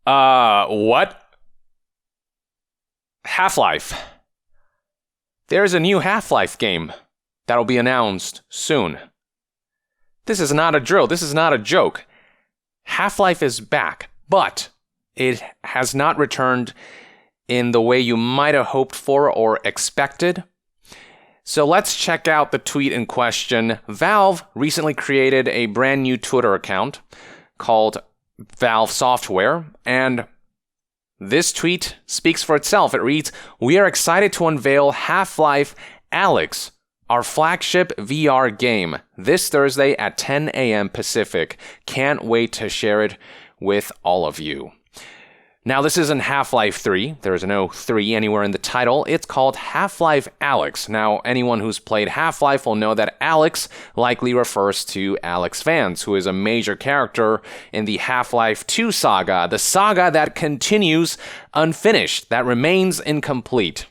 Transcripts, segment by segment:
What? Half-Life. There's a new Half-Life game that'll be announced soon. This is not a drill. This is not a joke. Half-Life is back, but it has not returned in the way you might have hoped for or expected. So let's check out the tweet in question. Valve recently created a brand new Twitter account called Valve Software, and this tweet speaks for itself. It reads, "We are excited to unveil Half-Life Alyx, our flagship VR game, this Thursday at 10 a.m. Pacific. Can't wait to share it with all of you." Now, this isn't Half-Life 3. There's no 3 anywhere in the title. It's called Half-Life Alyx. Now, anyone who's played Half-Life will know that Alyx likely refers to Alyx Vance, who is a major character in the Half-Life 2 saga, the saga that continues unfinished, that remains incomplete.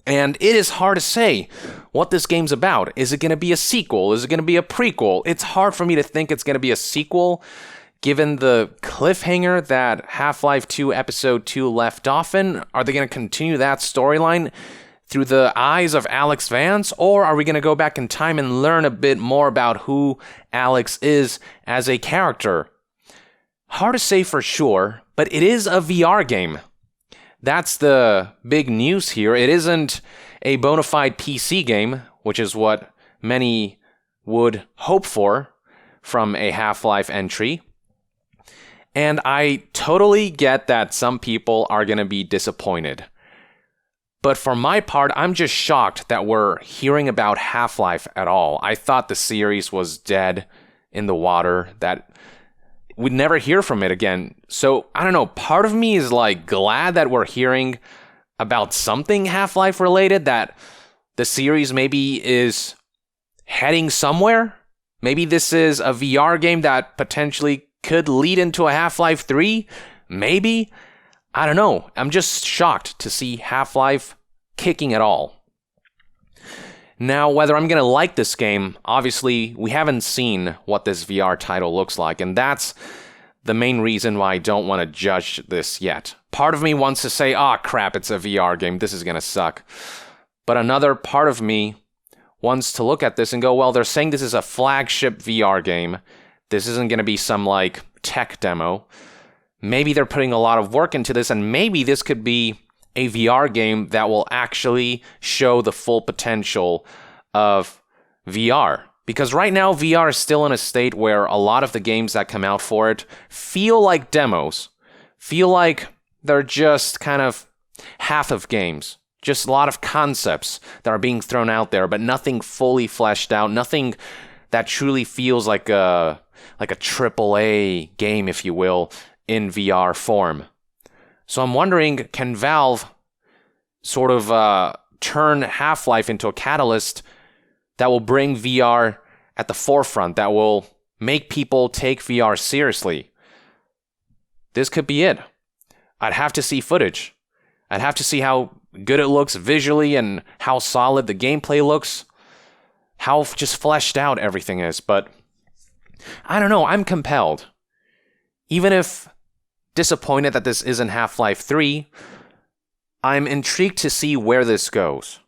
And it is hard to say what this game's about. Is it going to be a sequel? Is it going to be a prequel? It's hard for me to think it's going to be a sequel, given the cliffhanger that Half-Life 2 Episode 2 left off in. Are they going to continue that storyline through the eyes of Alyx Vance? Or are we going to go back in time and learn a bit more about who Alyx is as a character? Hard to say for sure, but it is a VR game. That's the big news here. It isn't a bona fide PC game, which is what many would hope for from a Half-Life entry. And I totally get that some people are going to be disappointed. But for my part, I'm just shocked that we're hearing about Half-Life at all. I thought the series was dead in the water, that we'd never hear from it again. So, I don't know, part of me is like glad that we're hearing about something Half-Life related, that the series maybe is heading somewhere. Maybe this is a VR game that potentially could lead into a Half-Life 3? Maybe? I don't know. I'm just shocked to see Half-Life kicking at all. Now, whether I'm going to like this game, obviously, we haven't seen what this VR title looks like, and that's the main reason why I don't want to judge this yet. Part of me wants to say, crap, it's a VR game, this is going to suck. But another part of me wants to look at this and go, well, they're saying this is a flagship VR game. This isn't going to be some, tech demo. Maybe they're putting a lot of work into this, and maybe this could be a VR game that will actually show the full potential of VR. Because right now, VR is still in a state where a lot of the games that come out for it feel like demos. Feel like they're just kind of half of games. Just a lot of concepts that are being thrown out there, but nothing fully fleshed out. Nothing that truly feels like a AAA game, if you will, in VR form. So I'm wondering, can Valve sort of turn Half-Life into a catalyst that will bring VR at the forefront, that will make people take VR seriously? This could be it. I'd have to see footage. I'd have to see how good it looks visually and how solid the gameplay looks, how just fleshed out everything is. But I don't know, I'm compelled. Even if disappointed that this isn't Half-Life 3, I'm intrigued to see where this goes.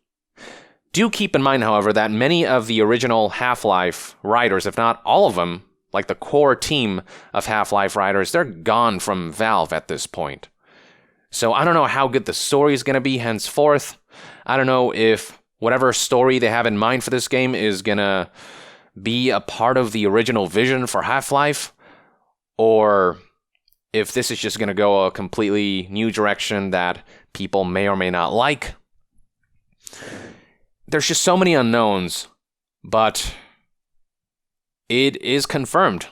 Do keep in mind, however, that many of the original Half-Life writers, if not all of them, like the core team of Half-Life writers, they're gone from Valve at this point. So I don't know how good the story is going to be henceforth. I don't know if whatever story they have in mind for this game is going to be a part of the original vision for Half-Life, or if this is just going to go a completely new direction that people may or may not like. There's just so many unknowns, but it is confirmed.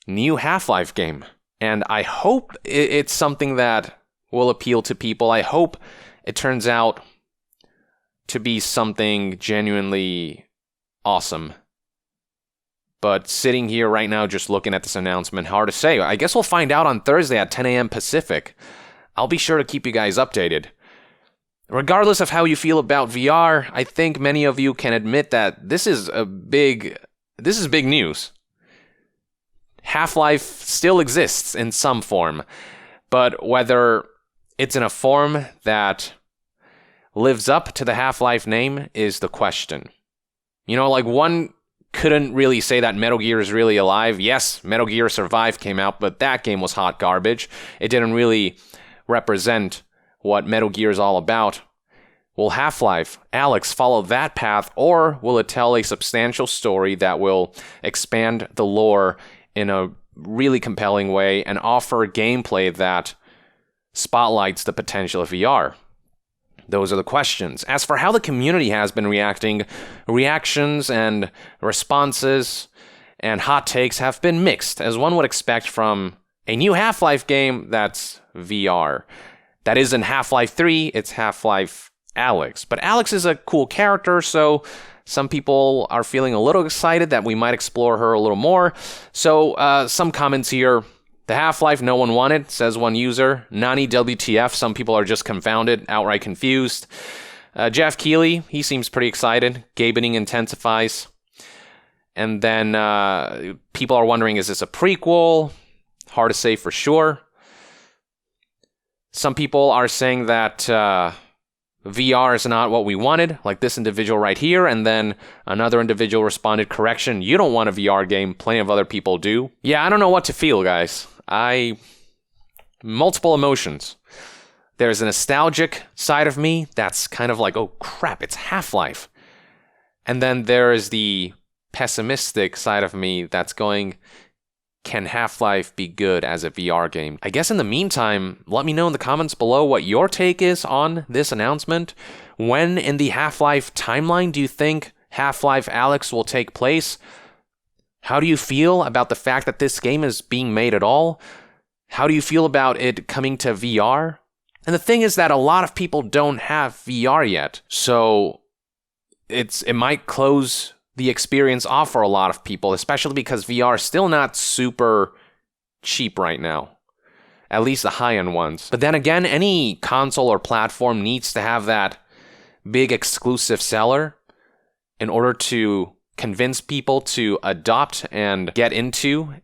New Half-Life game. And I hope it's something that will appeal to people. I hope it turns out to be something genuinely awesome. But sitting here right now just looking at this announcement, hard to say. I guess we'll find out on Thursday at 10 a.m. Pacific. I'll be sure to keep you guys updated. Regardless of how you feel about VR, I think many of you can admit that this is big news. Half-Life still exists in some form, but whether it's in a form that lives up to the Half-Life name is the question. You know, like, one couldn't really say that Metal Gear is really alive. Yes, Metal Gear Survive came out, but that game was hot garbage. It didn't really represent what Metal Gear is all about. Will Half-Life, Alyx follow that path, or will it tell a substantial story that will expand the lore in a really compelling way and offer gameplay that spotlights the potential of VR? Those are the questions. As for how the community has been reacting, reactions and responses and hot takes have been mixed, as one would expect from a new Half-Life game that's VR. That isn't Half-Life 3, it's Half-Life Alyx. But Alyx is a cool character, so some people are feeling a little excited that we might explore her a little more. So some comments here. The Half-Life no one wanted, says one user. Nani WTF, some people are just confounded, outright confused. Jeff Keighley, he seems pretty excited. Gabening intensifies. And then people are wondering, is this a prequel? Hard to say for sure. Some people are saying that VR is not what we wanted, like this individual right here, and then another individual responded, correction, you don't want a VR game, plenty of other people do. Yeah, I don't know what to feel, guys. Multiple emotions. There's a nostalgic side of me that's kind of like, oh crap, it's Half-Life. And then there is the pessimistic side of me that's going, can Half-Life be good as a VR game? I guess in the meantime, let me know in the comments below what your take is on this announcement. When in the Half-Life timeline do you think Half-Life Alyx will take place? How do you feel about the fact that this game is being made at all? How do you feel about it coming to VR? And the thing is that a lot of people don't have VR yet, so it might close the experience off for a lot of people, especially because VR is still not super cheap right now. At least the high-end ones. But then again, any console or platform needs to have that big exclusive seller in order to convince people to adopt and get into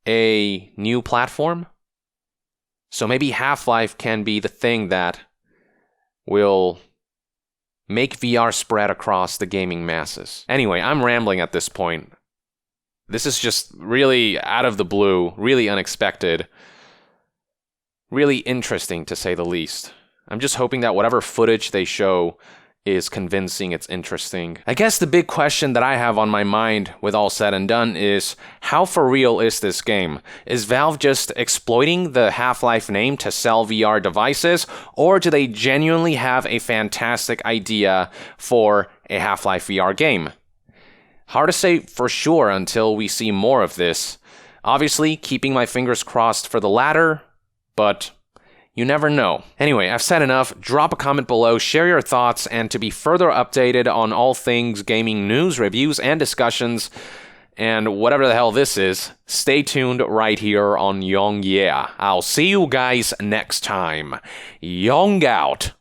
a new platform. So maybe Half-Life can be the thing that will make VR spread across the gaming masses. Anyway, I'm rambling at this point. This is just really out of the blue, really unexpected, really interesting to say the least. I'm just hoping that whatever footage they show is convincing, it's interesting. I guess the big question that I have on my mind with all said and done is, how for real is this game? Is Valve just exploiting the Half-Life name to sell VR devices, or do they genuinely have a fantastic idea for a Half-Life VR game? Hard to say for sure until we see more of this. Obviously, keeping my fingers crossed for the latter, but you never know. Anyway, I've said enough. Drop a comment below, share your thoughts, and to be further updated on all things gaming news, reviews, and discussions, and whatever the hell this is, stay tuned right here on Young Yeah. I'll see you guys next time. Young out.